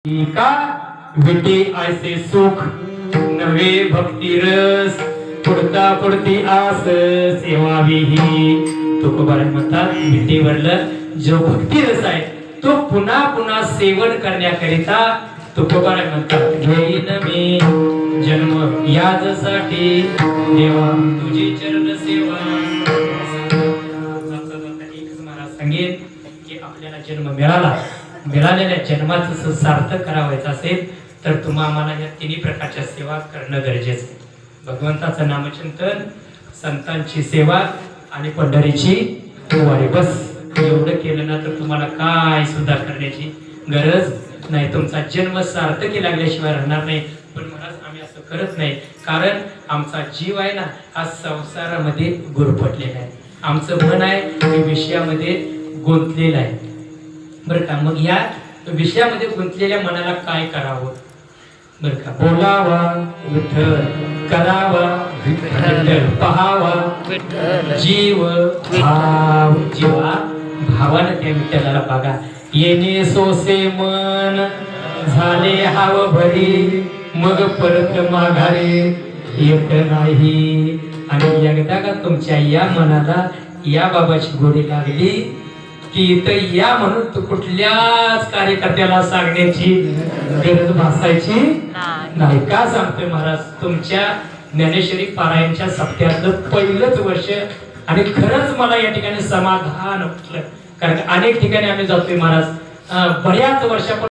का विटे ऐसे सुख नवे भक्ती रस पुढता पुढती आस सेवावीही. तुकोबाराज म्हणतात विटेवरलं जो भक्ती रस आहे तो पुन्हा पुन्हा सेवन करण्याकरिता तुकोबाराज म्हणतात घेईन मी जन्म याजसाठी देवा तुझी चरण सेवा. एकच महाराज सांगेन की आपल्याला जन्म मिळालेल्या जन्माचं सार्थक करावायचं असेल तर तुम्हा आम्हाला या तिन्ही प्रकारच्या सेवा करणं गरजेचं आहे. भगवंताचं नामचिंतन, संतांची सेवा आणि पंढरीची वारी, बस एवढं केलं ना तर तुम्हाला काय सुद्धा करण्याची गरज नाही. तुमचा जन्म सार्थकी लागल्याशिवाय राहणार नाही. पण महाराज आम्ही असं करत नाही कारण आमचा जीव आहे ना हा संसारामध्ये गुरफटलेला आहे. आमचं मन आहे हे विषयामध्ये गुंतलेलं आहे बरं का. मग या विषयामध्ये गुंतलेल्या मनाला काय करावं बरं का. बोलावा विठ्ठल, करावा विठ्ठल, पहावा जीव भाव. जीवा भावानं त्या विठ्ठलाला बघा. येणे सोसे मन झाले हाव भरी मग परत माघारे येत नाही. आणि एकदा का तुमच्या या मनाला या बाबाची गोडी लागली की इथं या म्हणून तू कुठल्याच कार्यकर्त्याला सांगण्याची गरज भासायची नाही. का सांगतोय महाराज, तुमच्या ज्ञानेश्वरी पारायणच्या सप्त्यातलं पहिलंच वर्ष आणि खरंच मला या ठिकाणी समाधान वाटलं. कारण अनेक ठिकाणी आम्ही जातोय महाराज बऱ्याच वर्षापासून